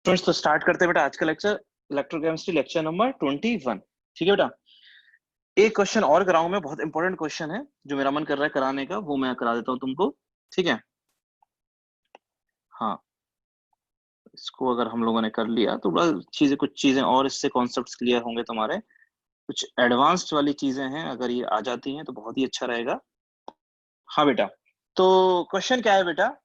Students तो start करते हैं बेटा आज का लेक्चर, इलेक्ट्रोकेमिस्ट्री लेक्चर नंबर 21। ठीक है बेटा, एक क्वेश्चन और कराऊं मैं, बहुत इंपॉर्टेंट क्वेश्चन है जो मेरा मन कर रहा है कराने का, वो मैं करा देता हूं तुमको। ठीक है, हाँ, इसको अगर हम लोगों ने कर लिया तो बड़ा चीजें, कुछ चीजें और इससे कॉन्सेप्ट्स क्लियर होंगे तुम्हारे। कुछ एडवांस्ड वाली चीजें हैं, अगर ये आ जाती हैं तो बहुत ही अच्छा रहेगा। हाँ बेटा, तो क्वेश्चन क्या है बेटा,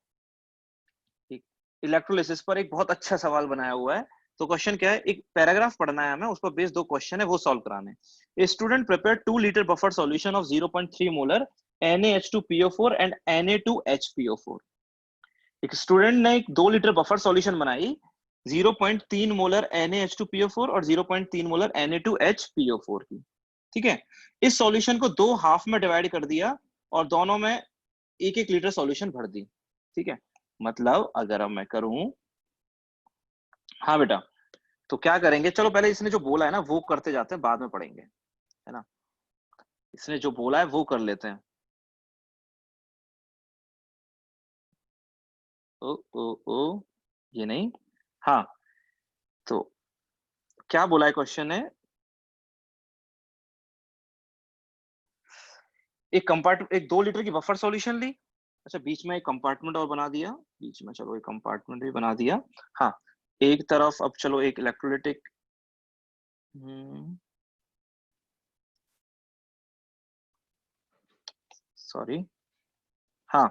इलेक्ट्रोलिसिस पर एक बहुत अच्छा सवाल बनाया हुआ है। तो क्वेश्चन क्या है, एक पैराग्राफ पढ़ना है हमें, उस पर बेस दो क्वेश्चन है वो सॉल्व कराने हैं। A student prepare 2 litre buffer solution of 0.3 molar NaH2PO4 and Na2HPO4। एक स्टूडेंट ने एक 2 लीटर बफर सॉल्यूशन बनाई 0.3 मोलर NaH2PO4 और 0.3 मोलर Na2HPO4 की। ठीक है, इस सॉल्यूशन को दो हाफ में डिवाइड कर दिया और दोनों में एक एक लीटर सॉल्यूशन भर दी। ठीक है, मतलब अगर अब मैं करूं, हाँ बेटा, तो क्या करेंगे, चलो पहले इसने जो बोला है ना वो करते जाते हैं, बाद में पढ़ेंगे, है ना। इसने जो बोला है वो कर लेते हैं। ओ ओ ओ, ये नहीं, हाँ, तो क्या बोला है क्वेश्चन है, एक 2 लीटर की बफर सॉल्यूशन ली। अच्छा, बीच में एक कंपार्टमेंट और बना दिया, बीच में चलो एक कंपार्टमेंट भी बना दिया। हाँ, एक तरफ अब चलो एक इलेक्ट्रोलिटिक, सॉरी, हाँ,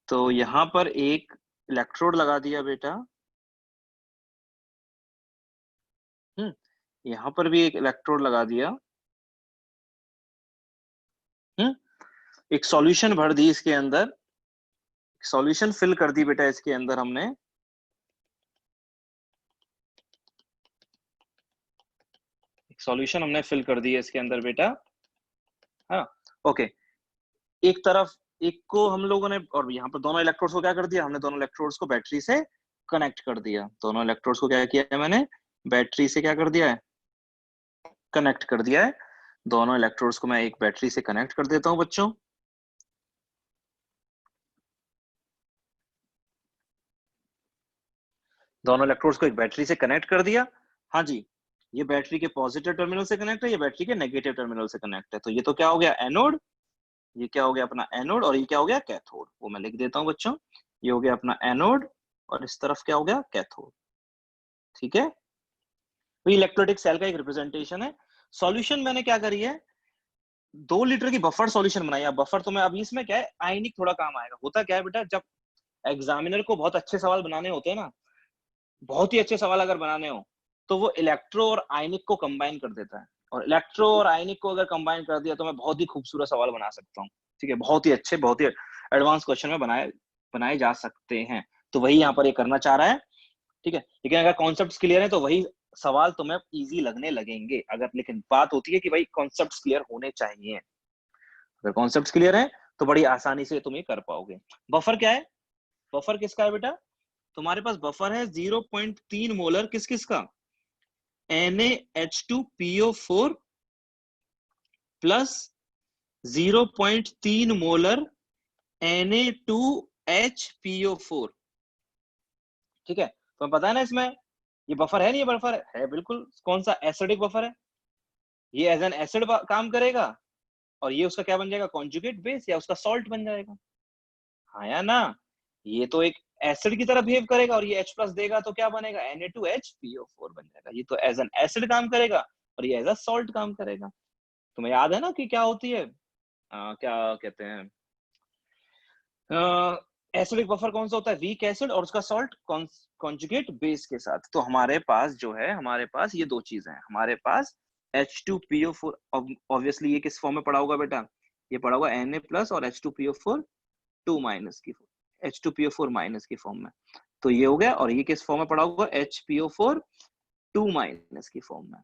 तो यहां पर एक इलेक्ट्रोड लगा दिया बेटा। यहां पर भी एक इलेक्ट्रोड लगा दिया। हम्म एक सॉल्यूशन भर दी इसके अंदर, सॉल्यूशन फिल कर दी बेटा इसके अंदर हमने। सॉल्यूशन हमने फिल कर दी है इसके अंदर बेटा। हाँ, ओके, एक तरफ एक को हम लोगों ने, और यहाँ पर दोनों इलेक्ट्रोड्स को क्या कर दिया हमने, दोनों इलेक्ट्रोड्स को बैटरी से कनेक्ट कर दिया। दोनों इलेक्ट्रोड्स को क्या किया है मैंने, बैटरी से क्या कर दिया है, कनेक्ट कर दिया है। दोनों इलेक्ट्रोड्स को मैं एक बैटरी से कनेक्ट कर देता हूं बच्चों। दोनों इलेक्ट्रोड्स को एक बैटरी से कनेक्ट कर दिया। हाँ जी, ये बैटरी के पॉजिटिव टर्मिनल से कनेक्ट है, ये बैटरी के नेगेटिव टर्मिनल से कनेक्ट है। तो ये तो क्या हो गया, एनोड, ये क्या हो गया अपना एनोड, और ये क्या हो गया कैथोड। वो मैं लिख देता हूं बच्चों, ये हो गया अपना एनोड और इस तरफ क्या हो गया कैथोड। ठीक है, तो इलेक्ट्रोलिटिक सेल का एक रिप्रेजेंटेशन है। सॉल्यूशन मैंने क्या करी है, 2 लीटर की बफर सॉल्यूशन बनाई है। बफर तो मैं अभी इसमें क्या है, आयनिक थोड़ा काम आएगा। होता क्या है बेटा, जब एग्जामिनर को बहुत अच्छे सवाल बनाने होते हैं ना, बहुत ही अच्छे सवाल अगर बनाने हो, तो वो इलेक्ट्रो और आयनिक को कंबाइन कर देता है। और इलेक्ट्रो और आयनिक को अगर कंबाइन कर दिया तो मैं बहुत ही खूबसूरत सवाल बना सकता हूँ। ठीक है, बहुत ही अच्छे, बहुत ही एडवांस क्वेश्चन में बनाए बनाए जा सकते हैं। तो वही यहाँ पर ये करना चाह रहा है। ठीक है, लेकिन अगर कॉन्सेप्ट्स क्लियर है तो वही सवाल तुम्हें इजी लगने लगेंगे। अगर, लेकिन बात होती है कि भाई कॉन्सेप्ट्स क्लियर होने चाहिए। अगर कॉन्सेप्ट्स क्लियर है तो बड़ी आसानी से तुम ये कर पाओगे। बफर क्या है, बफर किसका है बेटा, तुम्हारे पास बफर है 0.3 मोलर किस किस का, NaH2PO4 प्लस 0.3 मोलर Na2HPO4। ठीक है, तो पता है ना इसमें, ये बफर है नहीं, ये बफर है बिल्कुल, कौन सा एसिडिक बफर है, ये एज एन एसिड काम करेगा और ये उसका क्या बन जाएगा, कॉन्जुगेट बेस या उसका सॉल्ट बन जाएगा। हाँ या ना, ये तो एक एसिड की तरह बिहेव करेगा और ये H प्लस देगा तो क्या बनेगा, Na2HPO4 बन जाएगा। ये तो एज एन एसिड काम करेगा और ये एज अ सॉल्ट काम करेगा। तुम्हें याद है ना कि क्या होती है, क्या कहते हैं, एसिडिक बफर कौन सा होता है, वीक एसिड और उसका सॉल्ट कॉन्जुगेट बेस के साथ। तो हमारे पास जो है, हमारे पास ये दो चीजें हैं। हमारे पास H2PO4, ऑब्वियसली ये किस फॉर्म में पड़ा होगा बेटा, ये पड़ा होगा Na प्लस और H2PO4 2 माइनस की, H2PO4 माइनस की फॉर्म में। तो ये हो गया, और ये किस फॉर्म में पड़ा होगा, HPO4 2 माइनस की फॉर्म में।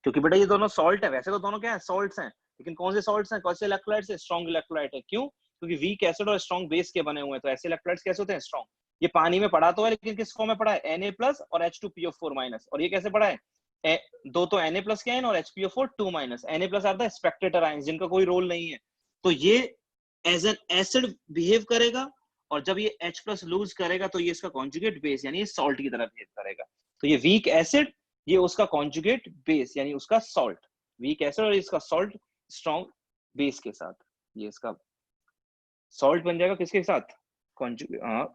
क्योंकि बेटा ये दोनों सॉल्ट है, वैसे तो दोनों क्या है, सॉल्ट्स हैं, लेकिन कौन से सॉल्ट्स हैं, कौन से इलेक्ट्रोलाइट्स है, स्ट्रॉन्ग इलेक्ट्रोलाइट है। क्यों, क्योंकि वीक एसिड और स्ट्रॉन्ग बेस के बने हुए हैं। तो ऐसे इलेक्ट्रोलाइट्स कैसे होते हैं, स्ट्रॉन्ग। ये पानी में पड़ा तो है, लेकिन किस फॉर्म में पड़ा है, Na प्लस और H2PO4 माइनस। और ये कैसे पड़ा है, दो तो Na प्लस के आयन और HPO4 2 माइनस। Na प्लस आता है स्पेक्टेटर आयन, जिनका कोई रोल नहीं है। तो ये एज एन एसिड बिहेव करेगा और जब ये H प्लस लूज करेगा तो ये इसका कॉन्जुगेट बेस यानी सॉल्ट की तरह बिहेव करेगा। तो ये वीक एसिड, ये उसका कॉन्जुगेट बेस यानी उसका सॉल्ट, वीक एसिड और इसका सॉल्ट स्ट्रॉन्ग बेस के साथ, ये इसका सॉल्ट बन जाएगा किसके साथ,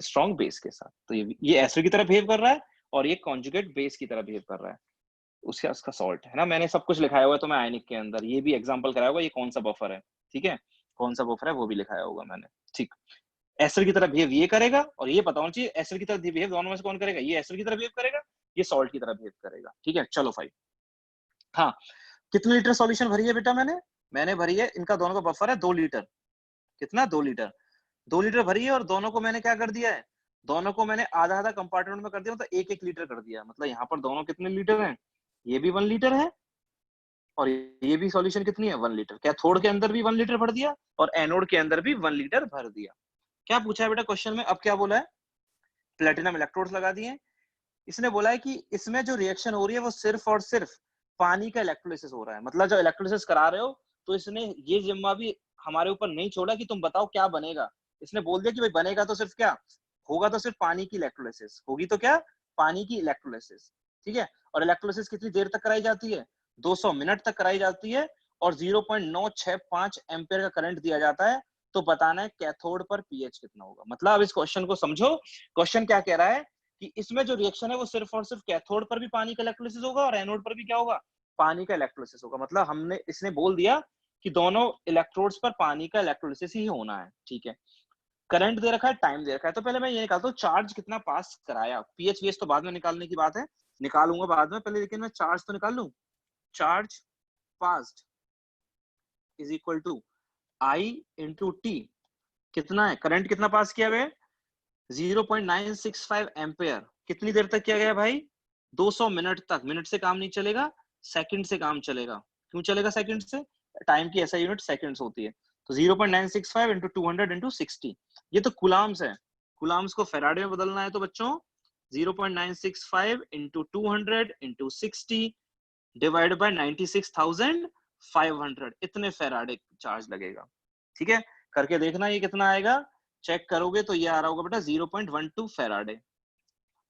स्ट्रॉन्ग बेस के साथ। तो ये एसिड की तरह बिहेव कर रहा है और ये कॉन्जुगेट बेस की तरह बिहेव कर रहा है, उसका सॉल्ट है ना। मैंने सब कुछ लिखाया हुआ है तो मैं आयनिक के अंदर ये भी एग्जांपल कराया होगा, ये कौन सा बफर है, ठीक है, कौन सा बफर है वो भी लिखाया होगा मैंने, ठीक। एसिड की तरह बिहेव ये करेगा, और ये पता होना चाहिए एसिड की तरह बिहेव दोनों में से कौन करेगा, ये एसिड की तरह बिहेव करेगा, ये सॉल्ट की तरह बिहेव करेगा, ठीक है। चलो फाइन, हाँ, कितने लीटर सॉल्यूशन भरी है बेटा, मैंने भरी है, इनका दोनों का बफर है 2 लीटर, कितना 2 लीटर, 2 लीटर भरी है और दोनों को मैंने क्या कर दिया है, दोनों को मैंने आधा आधा कंपार्टमेंट में कर दिया, मतलब 1-1 लीटर कर दिया, मतलब यहाँ पर दोनों कितने लीटर हैं, ये भी 1 लीटर है और ये भी सॉल्यूशन कितनी है 1 लीटर। कैथोड के अंदर भी 1 लीटर भर दिया और एनोड के अंदर भी 1 लीटर भर दिया। क्या पूछा है बेटा क्वेश्चन में, अब क्या बोला है, प्लेटिनम इलेक्ट्रोड्स लगा दिए। इसने बोला है कि इसमें जो रिएक्शन हो रही है वो सिर्फ और सिर्फ पानी का इलेक्ट्रोलिसिस हो रहा है, मतलब जब इलेक्ट्रोलिसिस करा रहे हो तो इसने ये जिम्मा भी हमारे ऊपर नहीं छोड़ा कि तुम बताओ क्या बनेगा, इसने बोल दिया कि भाई बनेगा तो सिर्फ क्या होगा, तो सिर्फ पानी की इलेक्ट्रोलिसिस होगी, तो क्या पानी की इलेक्ट्रोलिसिस, ठीक है। और इलेक्ट्रोलिसिस कितनी देर तक कराई जाती है, 200 मिनट तक कराई जाती है और 0.965 एम्पियर का करंट दिया जाता है। तो बताना है कैथोड पर पीएच कितना होगा। मतलब अब इस क्वेश्चन को समझो, क्वेश्चन क्या कह रहा है कि इसमें जो रिएक्शन है वो सिर्फ और सिर्फ कैथोड पर भी पानी का इलेक्ट्रोलिसिस होगा और एनोड पर भी क्या होगा, पानी का इलेक्ट्रोलिसिस होगा। मतलब हमने इसने बोल दिया कि दोनों इलेक्ट्रोड्स पर पानी का इलेक्ट्रोलिसिस ही होना है, ठीक है। करंट दे रखा है, टाइम दे रखा है, तो पहले मैं ये निकालता हूँ चार्ज कितना पास कराया, पीएच वीएच तो बाद में निकालने की बात है, निकालूंगा बाद में, पहले लेकिन मैं चार्ज तो निकाल लूं। Charge passed is equal to I into t, कितना है करंट कितना पास किया गया, 0.965 एम्पेयर, कितनी देर तक किया गया भाई, 200 मिनट तक। मिनट से काम नहीं चलेगा, सेकंड से काम चलेगा। क्यों चलेगा सेकंड से, टाइम की ऐसा यूनिट सेकंड्स होती है। तो 0.965 इंटू 200 इंटू 60, ये तो कुलाम्स है, कुलाम्स को फेराडे में बदलना है तो बच्चों 0.965 इंटू 200 इंटू 60 डिवाइड बाय 96,500, इतने फेराडे चार्ज लगेगा, ठीक है। करके देखना ये कितना आएगा, चेक करोगे तो ये आ रहा होगा बेटा 0.12 फेराडे।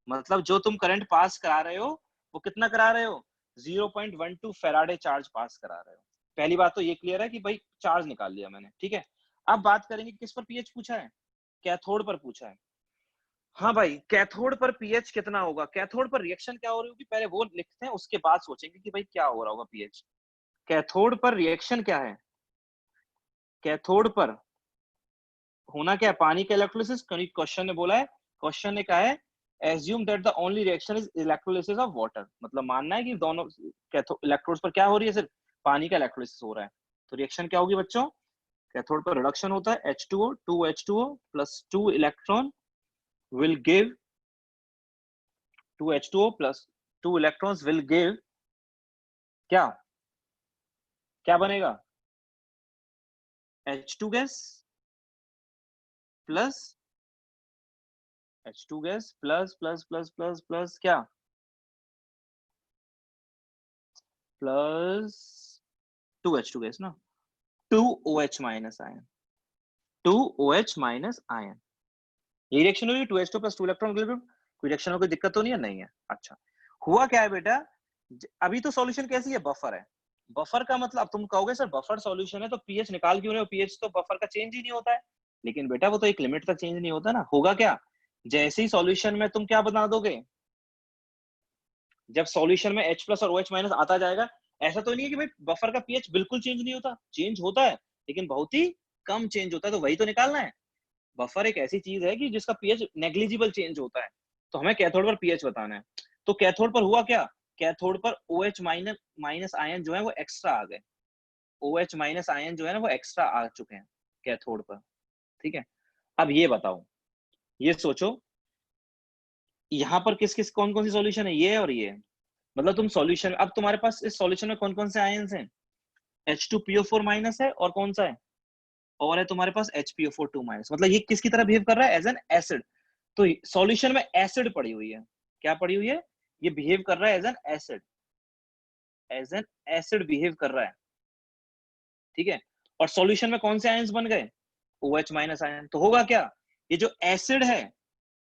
मतलब जो तुम करंट पास करा रहे हो वो कितना करा रहे हो, 0.12 फेराडे चार्ज पास करा रहे हो। पहली बात तो ये क्लियर है कि भाई चार्ज निकाल लिया मैंने, ठीक है। अब बात करेंगे किस पर पीएच पूछा है, कैथोड पर पूछा है। हाँ भाई, कैथोड पर पीएच कितना होगा, कैथोड पर रिएक्शन क्या हो रही होगी पहले वो लिखते हैं, उसके बाद सोचेंगे कि भाई क्या हो रहा होगा पीएच। कैथोड पर रिएक्शन क्या है, कैथोड पर होना क्या है, पानी का इलेक्ट्रोलिसिस। क्वेश्चन ने बोला है, क्वेश्चन ने कहा है assume that the only reaction is electrolysis of water, मतलब मानना है कि दोनों इलेक्ट्रोड्स पर क्या हो रही है, सिर्फ पानी का इलेक्ट्रोलिसिस हो रहा है। तो रिएक्शन क्या होगी बच्चों, कैथोड पर रिडक्शन होता है H2O 2H2O plus 2 electron will give 2H2O plus 2 electrons will give क्या क्या बनेगा, H2 gas plus H2 gas plus plus plus plus plus क्या प्लस 2H2 गैस ना, 2OH minus ion, 2OH minus ion, ये reaction हुई 2H2 plus 2 electron, कोई reaction में कोई दिक्कत तो नहीं है, नहीं है। अच्छा, हुआ क्या है बेटा, अभी तो सॉल्यूशन कैसी है, बफर है। बफर का मतलब तुम कहोगे सर बफर सॉल्यूशन है तो पीएच निकाल क्यों रहे हो, पीएच तो बफर का चेंज ही नहीं होता है। लेकिन बेटा वो तो एक लिमिट तक चेंज नहीं होता ना, होगा क्या, जैसे ही सॉल्यूशन में तुम क्या बना दोगे, जब सॉल्यूशन में H प्लस और OH माइनस आता जाएगा, ऐसा तो नहीं है कि भाई बफर का पीएच बिल्कुल चेंज नहीं होता, चेंज होता है लेकिन बहुत ही कम चेंज होता है, तो वही तो निकालना है। बफर एक ऐसी चीज है कि जिसका पीएच नेग्लिजिबल चेंज होता है, तो हमें कैथोड पर पीएच बताना है। तो कैथोड पर हुआ क्या, कैथोड पर OH माइनस माइनस आयन जो है वो एक्स्ट्रा आ गए, OH माइनस आयन जो है ना वो एक्स्ट्रा आ चुके हैं कैथोड पर, ठीक है। अब ये बताओ, ये सोचो यहाँ पर किस किस कौन कौन सी सॉल्यूशन है, ये और ये, मतलब तुम सॉल्यूशन, अब तुम्हारे पास इस सॉल्यूशन में कौन कौन से आयन्स हैं, H2PO4 माइनस है और कौन सा है, और है तुम्हारे पास HPO4 माइनस, मतलब ये किसकी तरह बिहेव कर रहा है, एज एन एसिड। तो सॉल्यूशन में एसिड पड़ी हुई है, क्या पड़ी हुई है, ये बिहेव कर रहा है as an acid, as an acid behave कर रहा है, ठीक है। और सॉल्यूशन में कौन से आयंस बन गए, OH माइनस आयन, तो होगा क्या, ये जो एसिड है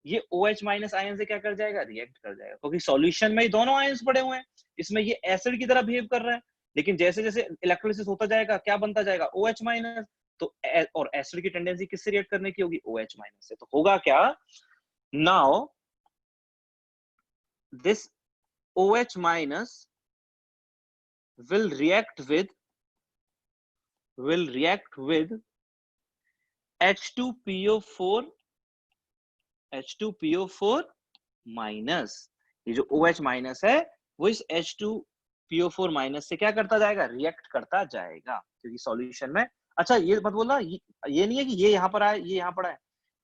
ये OH माइनस आयन से क्या कर जाएगा, रिएक्ट कर जाएगा, क्योंकि सॉल्यूशन में ही दोनों आयन्स पड़े हुए हैं, इसमें ये एसिड की तरह बिहेव कर रहा है। लेकिन जैसे जैसे इलेक्ट्रोलिसिस होता जाएगा क्या बनता जाएगा, OH माइनस। तो और एसिड की टेंडेंसी किससे रिएक्ट करने की होगी, OH माइनस से। तो होगा क्या, now this OH minus will react with H2PO4 minus। ये जो OH माइनस है वो इस H2PO4 माइनस से क्या करता जाएगा, रिएक्ट करता जाएगा, क्योंकि सॉल्यूशन में। अच्छा ये मत बोलना, ये नहीं है कि ये यहाँ पर आए ये यहाँ पर आए,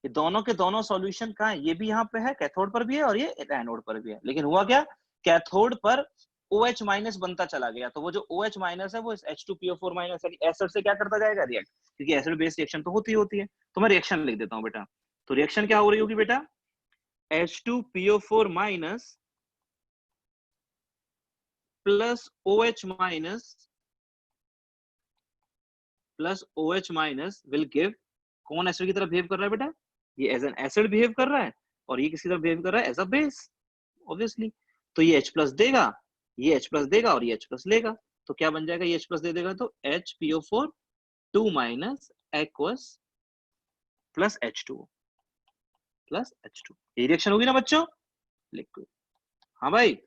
ये दोनों के दोनों सॉल्यूशन कहाँ है, ये भी यहाँ पे है, कैथोड पर भी है और ये एनोड पर भी है। लेकिन हुआ क्या, कैथोड पर OH माइनस बनता चला गया, तो वो जो OH माइनस है वो इस H2PO4 माइनस एसिड से क्या करता जाएगा, रिएक्ट, क्योंकि एसिड बेस रिएक्शन तो होती है। तो मैं रिएक्शन लिख देता हूँ बेटा। तो रिएक्शन क्या हो रही होगी बेटा, H2PO4 minus plus OH minus will give, कौन एसिड की तरह बिहेव कर रहा है बेटा, ये एज एन एसिड बिहेव कर रहा है, और ये किसकी तरह बिहेव कर रहा है, एज अ बेस, ऑब्वियसली। तो ये H प्लस देगा, ये H प्लस देगा और ये H प्लस लेगा, तो क्या बन जाएगा, ये H प्लस दे देगा तो HPO4 2 minus aqueous plus H2O plus H2। ये रिएक्शन होगी ना बच्चों, लिक्विड। हाँ भाई,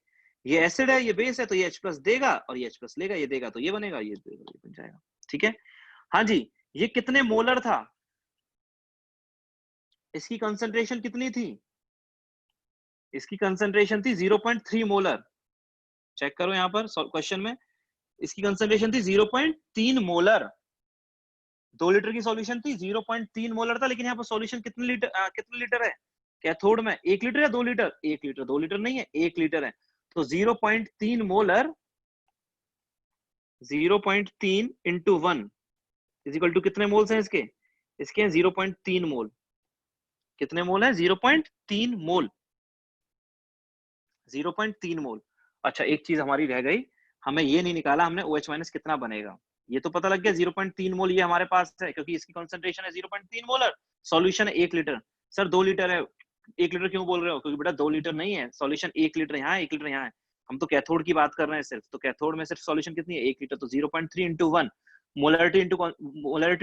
ये एसिड है ये बेस है, तो ये H प्लस देगा और ये H प्लस लेगा, ये देगा तो ये बनेगा, ये देगा ये बन जाएगा। ठीक है, हाँ जी। ये कितने मोलर था, इसकी कंसंट्रेशन कितनी थी, इसकी कंसंट्रेशन थी 0.3 मोलर। चेक करो यहाँ पर क्वेश्चन में, इसकी कंसंट्रेशन थी 0.3 मोलर। 2 लीटर की सॉल्यूशन थी, 0.3 मोलर था, लेकिन यहाँ पर सॉल्यूशन कितने लीटर है कैथोड में, 1 लीटर या 2 लीटर, 1 लीटर, 2 लीटर नहीं है, 1 लीटर है। तो 0.3 molar 0.3 into 1 is equal to कितने मोल्स हैं इसके, इसके हैं 0.3 मोल। कितने मोल है, 0.3 मोल, 0.3 मोल। अच्छा एक चीज हमारी रह गई, हमें ये नहीं निकाला हमने OH माइनस कितना बनेगा। ये तो पता लग गया 0.3 मोल ये हमारे पास है, क्योंकि इसकी कंसंट्रेशन है 0.3 मोलर, सॉल्यूशन है 1 लीटर। सर 2 लीटर है, 1 लीटर क्यों बोल रहे हो, क्योंकि बेटा 2 लीटर नहीं है, सॉल्यूशन 1 लीटर यहाँ है, 1 लीटर यहाँ है। हम तो कैथोड की बात कर रहे हैं सिर्फ, तो कैथोड में सिर्फ सॉल्यूशन कितनी है, 1 लीटर, तो 0.3 into 1 molarity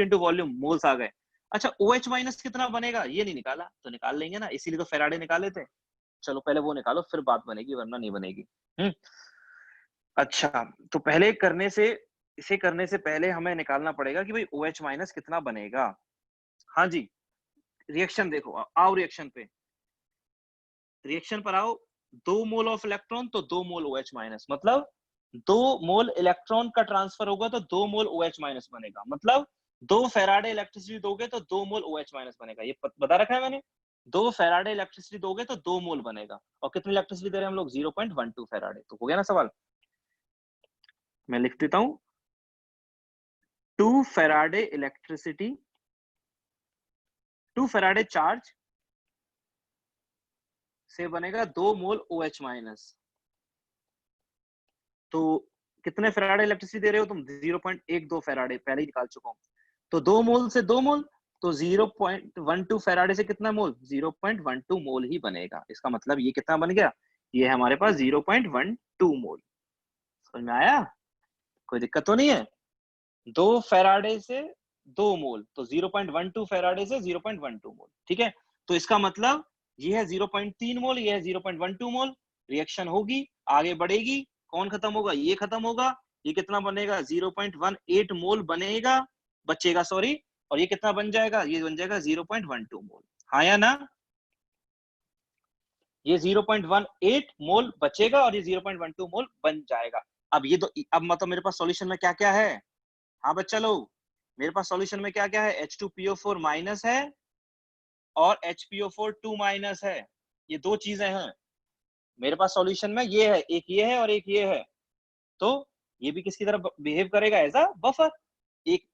into volume, moles आ गए। अच्छा OH माइनस कितना बनेगा ये नहीं निकाला, तो निकाल लेंगे ना, इसीलिए तो फेराडे निकाले थे। चलो पहले वो निकालो फिर बात बनेगी, वरना नहीं बनेगी। अच्छा, तो पहले करने से, इसे करने से पहले हमें निकालना पड़ेगा कि भाई OH माइनस कितना बनेगा। हाँ जी, रिएक्शन देखो, आओ रिएक्शन पे, रिएक्शन पर आओ। 2 मोल ऑफ इलेक्ट्रॉन तो 2 मोल OH माइनस, मतलब 2 मोल इलेक्ट्रॉन का ट्रांसफर होगा तो 2 मोल OH माइनस बनेगा, मतलब 2 फेराडे इलेक्ट्रिसिटी दोगे तो 2 मोल OH माइनस बनेगा। ये बता रखा है मैंने, 2 फेराडे इलेक्ट्रिसिटी दोगे तो 2 मोल बनेगा। और कितनी इलेक्ट्रिसिटी दे रहे हैं हम लोग, 0.12 फेराडे। तो हो गया ना सवाल, मैं लिख देता हूं, 2 फेराडे इलेक्ट्रिसिटी, 2 फेराडे चार्ज से बनेगा 2 मोल OH माइनस। तो कितने फेराडे इलेक्ट्रिसिटी दे रहे हो तुम, 0.12 फेराडे, पहले ही निकाल चुका हूं। तो 2 मोल से 2 मोल, तो 0.12 फेराडे से कितना मोल, 0.12 मोल ही बनेगा। इसका मतलब ये कितना बन गया, ये है हमारे पास 0.12 मोल। समझ में आया, कोई दिक्कत तो नहीं है। 2 फेराडे से 2 मोल, तो 0.12 फेराडे से 0.12 मोल। ठीक है, तो इसका मतलब ये है 0.3 मोल, ये है 0.12 मोल। रिएक्शन होगी, आगे बढ़ेगी, कौन खत्म होगा, ये खत्म होगा, ये कितना बनेगा, 0.18 मोल बनेगा, बचेगा सॉरी, और ये कितना बन जाएगा, ये बन जाएगा 0.12 मोल। हाँ या ना, ये 0.18 मोल बचेगा और ये 0.12 मोल बन जाएगा। अब ये तो, अब मतलब मेरे पास सॉल्यूशन में क्या क्या है, हाँ बच्चा लोग, मेरे पास सॉल्यूशन में क्या क्या है, H2PO4 माइनस है और HPO4 2 माइनस है, ये दो चीजें हैं मेरे पास सॉल्यूशन में, ये है, एक ये है और एक ये है। तो ये भी किसकी तरह बिहेव करेगा, एज अ बफर। एक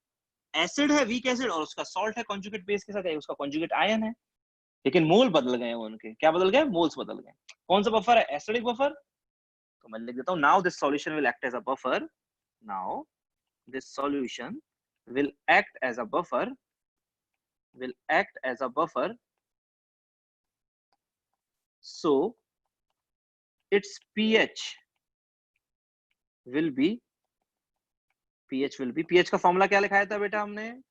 एसिड है, वीक एसिड, और उसका सॉल्ट है कॉन्जुगेट बेस के साथ है, उसका कॉन्जुगेट आयन है, लेकिन मोल बदल गए उनके, क्या बदल गए, मोल्स बदल गए। कौन सा बफर है, एसिडिक बफर। तो मैं लिख देता हूं, now this solution will act as a buffer, now this solution will act as a buffer, will act as a buffer so its pH will be pH का फॉर्मूला क्या लिखाया था बेटा हमने?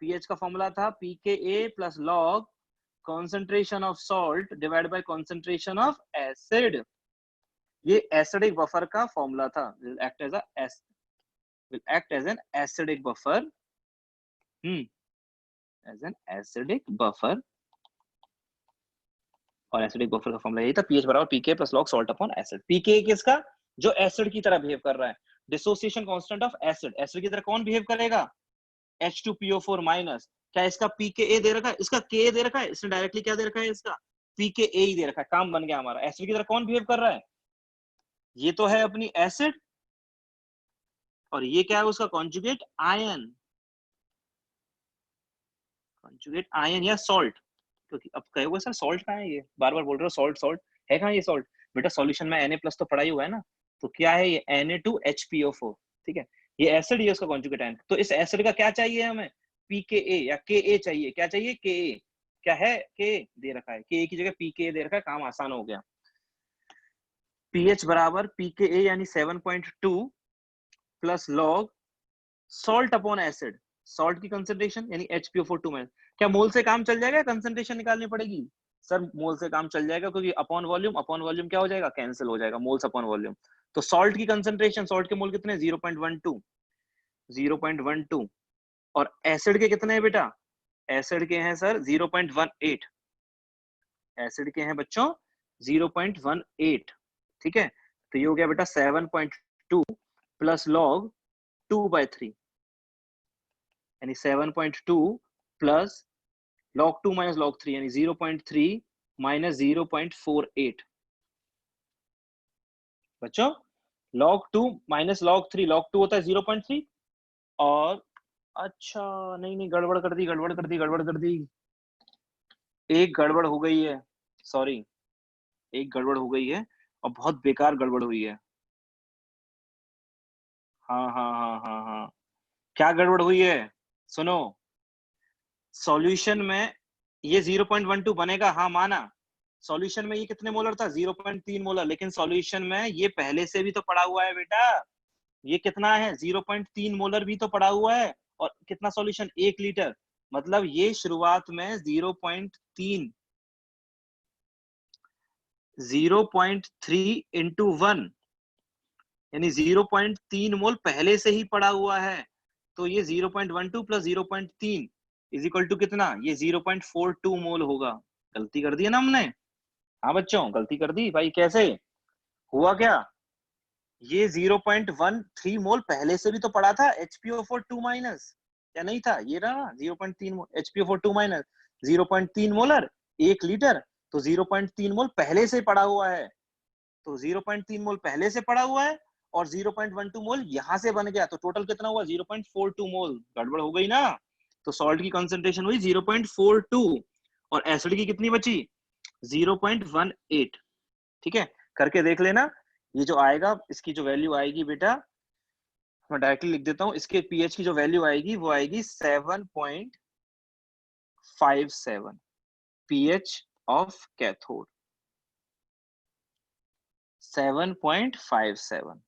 pH का फॉर्मूला था pKa plus log concentration of salt divided by concentration of acid. ये acidic buffer का फॉर्मूला था. will act as an acidic buffer. as an acidic buffer. और एसिडिक बफर का फॉर्मूला यही था, pH बराबर pK plus log salt upon acid. pKa किसका? जो एसिड की तरह बिहेव कर रहा है. Dissociation constant of acid. Acid की तरह कौन बिहेव करेगा? H2PO4 minus. क्या इसका pKa दे रखा है? इसका Ka दे रखा है. इसने डायरेक्टली क्या दे रखा है? इसका pKa ही दे रखा है. काम बन गया हमारा. एसिड की तरह कौन बिहेव कर रहा है? ये तो है अपनी एसिड, और ये क्या है उसका कॉन्जुगेट आयन. कॉन्जुगेट आयन या सॉल्ट. क्योंकि अब कहोगे सर सॉल्ट कहाँ है? ये बार बार बोल रहे हो सॉल्ट सॉल्ट. है कहाँ ये सॉल्ट? बेटा सॉल्यूशन में Na+ तो पढ़ा ही हुआ है ना. तो क्या है ये? Na2HPO4. ठीक है, ये एसिड है उसका कॉन्जुगेट आयन. तो इस एसिड का क्या चाहिए हमें? pKa या Ka चाहिए. क्या चाहिए? Ka. क्या है? Ka दे रखा है. Ka की जगह pKa दे रखा है. काम आसान हो गया. pH बराबर pKa यानी 7.2 plus log salt upon acid. Salt की कंसंट्रेशन यानी HPO4 में. क्या मोल से काम चल जाएगा? कंसंट्रेशन निकालनी पड़ेगी? सर मोल से काम चल जाएगा, क्योंकि अपॉन वॉल्यूम क्या हो जाएगा? कैंसिल हो जाएगा. Moles upon volume. तो सॉल्ट की कंसंट्रेशन, सॉल्ट के मोल कितने? 0.12 और एसिड के कितने हैं बेटा? एसिड के हैं सर 0.18. एसिड के हैं बच्चों 0.18. ठीक है, तो ये हो गया बेटा 7.2 प्लस log 2/3 यानी 7.2 प्लस log 2 माइनस log 3 यानी 0.3 माइनस 0.48. बच्चों log 2 माइनस log 3, log 2 होता है 0.3. और अच्छा नहीं गड़बड़ कर दी. एक गड़बड़ हो गई है, सॉरी, एक गड़बड़ हो गई है और बहुत बेकार गड़बड़ हुई है. हाँ. क्या गड़बड़ हुई है? सुनो, सॉल्यूशन में ये 0.12 बनेगा. हाँ माना. सॉल्यूशन में ये कितने मोलर था? 0.3 मोलर. लेकिन सॉल्यूशन में ये पहले से भी तो पड़ा हुआ है बेटा. ये कितना है? 0.3 मोलर भी तो पड़ा हुआ है. और कितना सॉल्यूशन? 1 लीटर. मतलब ये शुरुआत में 0.3 इंटू 1 यानी 0.3 मोल पहले से ही पड़ा हुआ है. तो ये 0.12 प्लस 0.3 इज इक्वल टू कितना? ये 0.42 मोल होगा. गलती कर दी है ना हमने? हाँ बच्चों गलती कर दी भाई. कैसे हुआ? क्या ये 0.13 मोल पहले से भी तो पड़ा था HPO4 माइनस. क्या नहीं था? ये रहा 0.3 मोल HPO4 माइनस. 0.3 molar 1 litre. तो 0.3 मोल पहले से पड़ा हुआ है. तो 0.3 मोल पहले से पड़ा हुआ है और 0.12 मोल यहां से बन गया. तो टोटल कितना हुआ? 0.42 मोल. गड़बड़ हो गई ना. तो सॉल्ट की कंसंट्रेशन हुई 0.42 और एसिड की कितनी बची? 0.18. ठीक है, करके देख लेना. ये जो आएगा, इसकी जो वैल्यू आएगी बेटा, मैं डायरेक्टली लिख देता हूं. इसके पीएच की जो वैल्यू आएगी वो आएगी 7.57 पीएच ऑफ कैथोड. 7.57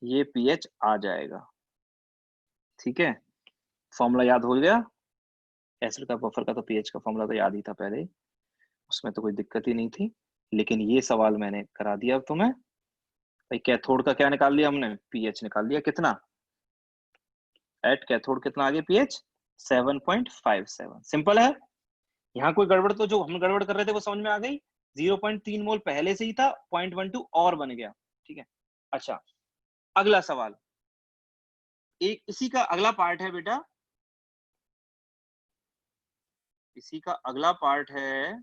ये पीएच आ जाएगा. ठीक है, फॉर्मूला याद हो गया. एसिड का बफर का तो पीएच का फॉर्मूला तो याद ही था पहले, उसमें तो कोई दिक्कत ही नहीं थी. लेकिन ये सवाल मैंने करा दिया अब तुम्हें. भाई कैथोड का क्या निकाल लिया हमने? पीएच निकाल लिया. कितना एट कैथोड? कितना आगे पीएच? 7.57. सिंपल है. यहाँ कोई गड़बड़ तो जो हम गड़बड़ कर रहे थे वो समझ में आ गई. 0.3 मोल पहले से ही था, 0.12 और बन गया. ठीक है, अच्छा अगला सवाल. एक इसी का अगला पार्ट है बेटा. इसी का अगला पार्ट है.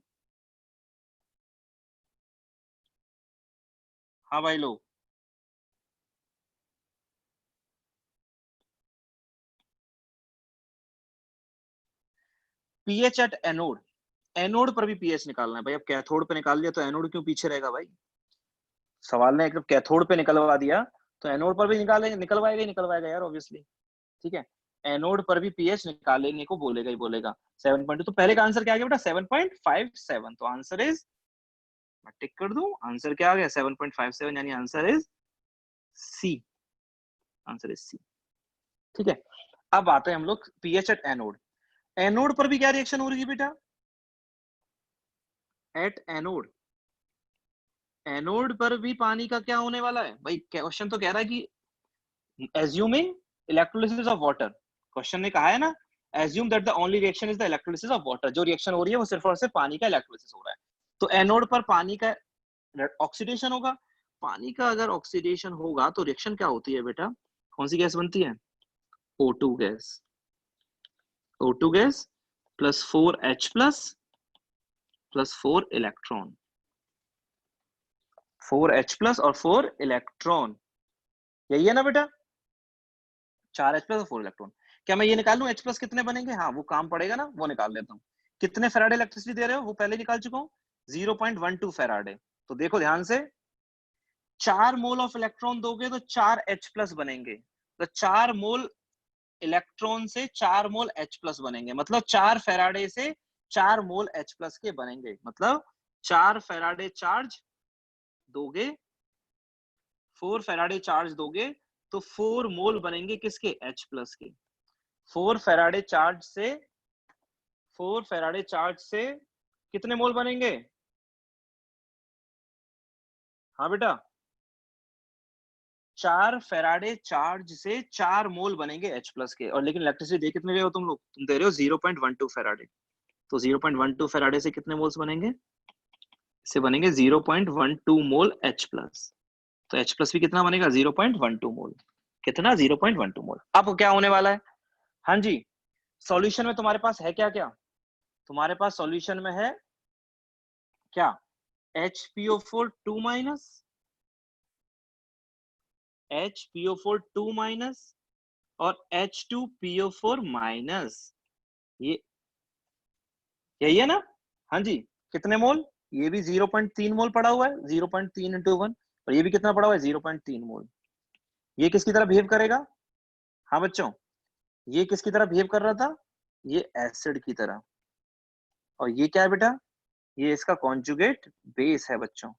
हाँ भाई लोग, पीएच एट एनोड. एनोड पर भी पीएच निकालना है भाई. अब कैथोड पे निकाल लिया तो एनोड क्यों पीछे रहेगा भाई? सवाल ने एकदम कैथोड पे निकलवा दिया तो एनोड पर भी निकलवाएगा यार ऑब्वियसली. ठीक है, एनोड पर भी पीएच निकालने को बोलेगा ही बोलेगा. 7.2. तो पहले का आंसर क्या आ गया बेटा? 7.57. तो आंसर इज मैं टिक कर दूं, आंसर क्या आ गया 7.57, यानी answer is C, answer is C. ठीक है, अब आते हैं हम लोग पीएच एट एनोड। एनोड पर भी क्या रिएक्शन हो रही है बेटा? एट एनोड, एनोड पर भी पानी का क्या होने वाला है भाई? क्वेश्चन तो कह रहा है कि assuming electrolysis of water, question ने कहा है ना assume that the only reaction is the electrolysis of water, जो रिएक्शन हो रही है वो सिर्फ और सिर्फ पानी का इलेक्ट्रोलिसिस हो रहा है। तो एनोड पर पानी का ऑक्सीडेशन होगा, पानी का अगर ऑक्सीडेशन होगा तो रिएक्शन क्या होती है बेटा? कौन सी गैस बनती है? O2 gas, O2 gas plus 4H plus 4 electron, 4H plus और 4 इलेक्ट्रॉन, यही है ना बेटा? 4H प्लस और 4 इलेक्ट्रॉन। क्या मैं ये निकाल लूं H प्लस कितने बनेंगे? हाँ, वो काम पड़ेगा ना, वो निकाल लेता हूँ। कितने फेराडे इलेक्ट्रिसिटी दे रहे हो वो पहले निकाल चुका हूँ, 0.12 फेराडे। तो देखो ध्यान से, 4 मोल ऑफ इलेक्ट्रॉन दोगे तो 4 H प्लस बनेंगे, तो 4 मोल इलेक्ट्रॉन से 4 मोल H प्लस बनेंगे, मतलब 4 फेराडे से 4 मोल H प्लस के बनेंगे, मतलब 4 फेराडे चार्ज दोगे, 4 फेराडे चार्ज दोगे तो 4 मोल बनेंगे किसके? H प्लस के। 4 फेराडे चार्ज से, 4 फेराडे चार्ज से कितने मोल बनेंगे? हाँ बेटा, 4 फेराडे चार्ज से 4 मोल बनेंगे H प्लस के। और लेकिन इलेक्ट्रिसिटी दे कितने रहे हो तुम लोग? तुम दे रहे हो 0.12 फेराडे, तो 0.12 फेराडे से कितने मोल्स बनेंगे? से बनेंगे 0.12 मोल H प्लस। तो H प्लस भी कितना बनेगा? 0.12 मोल। कितना? 0.12 मोल। अब क्या होने वाला है? हाँ जी, सॉल्यूशन में तुम्हारे पास है क्या? क्या तुम्हारे पास सॉल्यूशन में है क्या? HPO4 2 माइनस, HPO4 2 माइनस और H2PO4 माइनस, ये यही है ना? हाँ जी, कितने मोल? ये भी 0.3 मोल पड़ा हुआ है, 0.3 इंटू 1, और ये भी कितना पड़ा हुआ है? 0.3 मोल। ये किसकी तरह बिहेव करेगा? हाँ बच्चों, ये किसकी तरह बिहेव कर रहा था? ये एसिड की तरह। और ये क्या है बेटा? ये इसका कॉन्जुगेट बेस है बच्चों,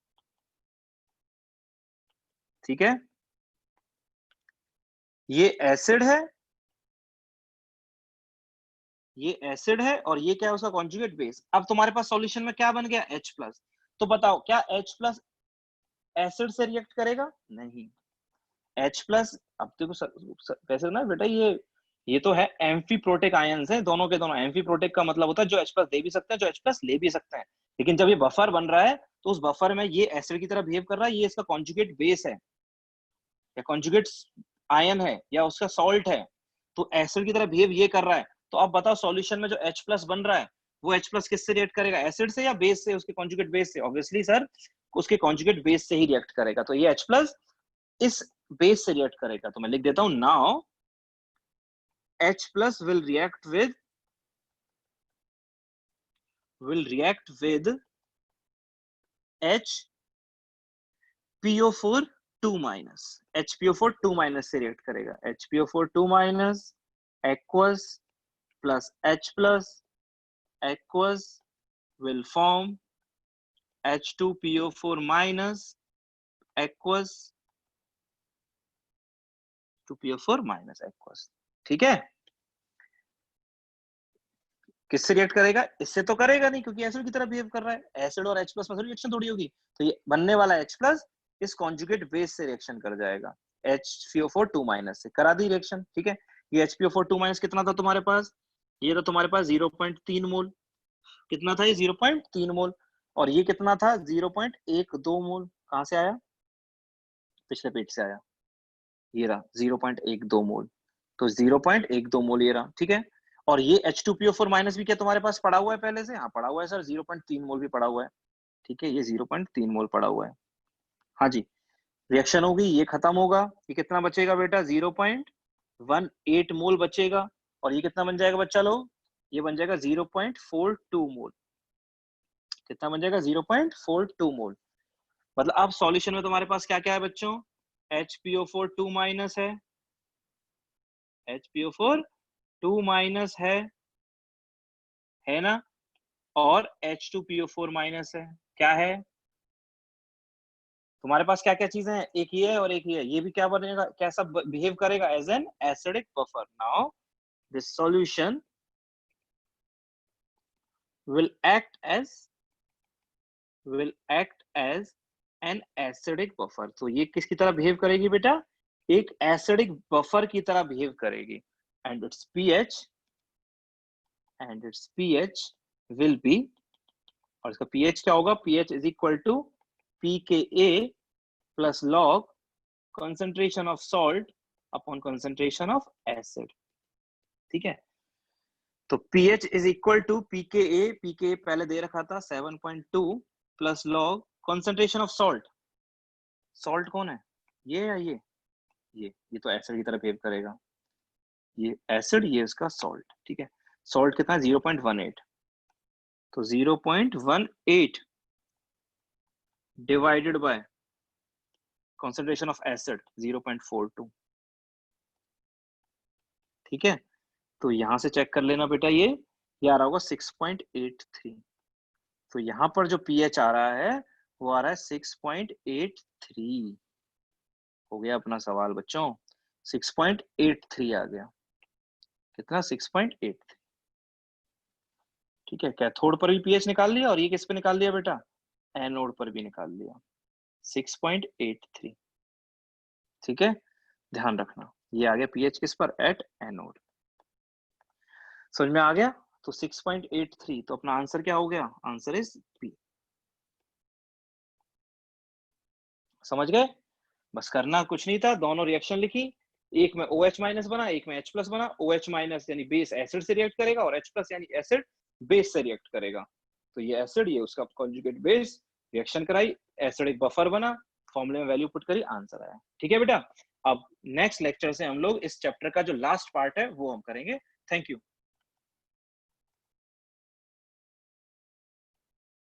ठीक है? ये एसिड है, ये एसिड है, और ये क्या है? उसका कॉन्जुगेट बेस। अब तुम्हारे पास सॉल्यूशन में क्या बन गया? H plus. तो बताओ क्या H प्लस एसिड से रिएक्ट करेगा? नहीं। H प्लस, अब देखो कैसे ना बेटा, ये तो है एम्फीप्रोटिक आयंस है, दोनों के दोनों। एम्फीप्रोटिक का मतलब होता है जो H प्लस दे भी सकते हैं, जो H प्लस ले भी सकते हैं। लेकिन जब ये बफर बन रहा है तो उस बफर में ये एसिड की तरह बिहेव कर रहा है, ये इसका कॉन्जुगेट बेस है या कॉन्जुगेट आयन है या उसका सॉल्ट है, तो एसिड की तरह बिहेव ये कर रहा है। तो अब बताओ सॉल्यूशन में जो H प्लस बन रहा है वो H प्लस किससे रिएक्ट करेगा? एसिड से या बेस से? उसके कॉन्जुगेट बेस से। ऑब्वियसली सर, उसके कॉन्जुगेट बेस से ही रिएक्ट करेगा। तो ये H प्लस इस बेस से रिएक्ट करेगा। तो मैं लिख देता हूं, now H plus will react with HPO4 2 minus, HPO4 2 minus से रिएक्ट करेगा। HPO4 2 minus aqueous plus H plus, aqueous will form H2PO4 minus aqueous 2PO4 minus aqueous। ठीक है? किससे रिएक्ट करेगा? इससे तो करेगा नहीं, क्योंकि एसिड की तरह बिहेव कर रहा है। एसिड और H प्लस में रिएक्शन थोड़ी होगी। तो ये बनने वाला H प्लस इस कॉन्जुगेट बेस से रिएक्शन कर जाएगा, HPO4 2 माइनस से। करा दी रिएक्शन, ठीक है? ये HPO4 2 माइनस कितना था तुम्हारे पास? ये तो तुम्हारे पास 0.3 मोल। कितना था ये? 0.3 मोल। और ये कितना था? 0.12 मोल। कहां से आया? पिछले पेज से आया। ये रहा 0.12 मोल। तो 0.12 मोल ये रहा, ठीक है? और ये H2PO4 माइनस भी क्या तुम्हारे पास पड़ा हुआ है पहले से? हाँ पड़ा हुआ है सर, 0.3 मोल भी पड़ा हुआ है, ठीक है? ये 0.3 मोल पड़ा हुआ है। हाँ जी, रिएक्शन होगी, ये खत्म होगा, ये कितना बचेगा बेटा? 0.18 मोल बचेगा। और ये कितना बन जाएगा बच्चा लोग? ये बन जाएगा 0.42 मोल। कितना बन जाएगा? 0.42 मोल। मतलब अब सॉल्यूशन में तुम्हारे पास क्या क्या है बच्चों? HPO4 2 माइनस है, HPO4 2 माइनस है ना? और H2PO4 माइनस है। क्या है? तुम्हारे पास क्या क्या चीजें हैं, एक ये है और एक ये है, ये भी क्या बनेगा, कैसा बिहेव करेगा, as an acidic buffer. Now this solution will act as an acidic buffer. तो ये किसकी तरह बिहेव करेगी बेटा, एक एसिडिक बफर की तरह बिहेव करेगी. and its pH will be, और इसका pH क्या होगा, pH is equal to pKa plus log concentration of salt upon concentration of acid. ठीक है, तो pH is equal to pKa पहले दे रखा था 7.2 plus log concentration of salt. Salt कौन है, ये या ये तो एसिड की तरह बिहेव करेगा, ये एसिड, ये इसका सॉल्ट. ठीक है, सॉल्ट कितना है 0.18, तो 0.18 divided by concentration of acid 0.42. ठीक है, तो यहां से चेक कर लेना बेटा, ये आ रहा होगा 6.83. तो यहाँ पर जो pH आ रहा है वो आ रहा है 6.83. हो गया अपना सवाल बच्चों, 6.83 आ गया. कितना, 6.83. ठीक है, कैथोड पर भी pH निकाल लिया और ये किस पे निकाल लिया बेटा, एनोड पर भी निकाल लिया, 6.83. ठीक है, ध्यान रखना ये आ गया pH किस पर, एट एनोड. समझ में आ गया, तो 6.83, तो अपना आंसर क्या हो गया, आंसर इज बी. समझ गए, बस करना कुछ नहीं था, दोनों रिएक्शन लिखी, एक में OH माइनस बना, एक में H प्लस बना. OH माइनस यानी बेस एसिड से रिएक्ट करेगा और H प्लस यानी एसिड बेस से रिएक्ट करेगा. तो ये एसिड, ये उसका कॉन्जुगेट बेस, रिएक्शन कराई, एसिड एक बफर बना, फॉर्मूले में वैल्यू पुट करी, आंसर आया. ठीक है बेटा, अब नेक्स्ट लेक्चर से हम लोग इस चैप्टर का जो लास्ट पार्ट है वो हम करेंगे. Thank you.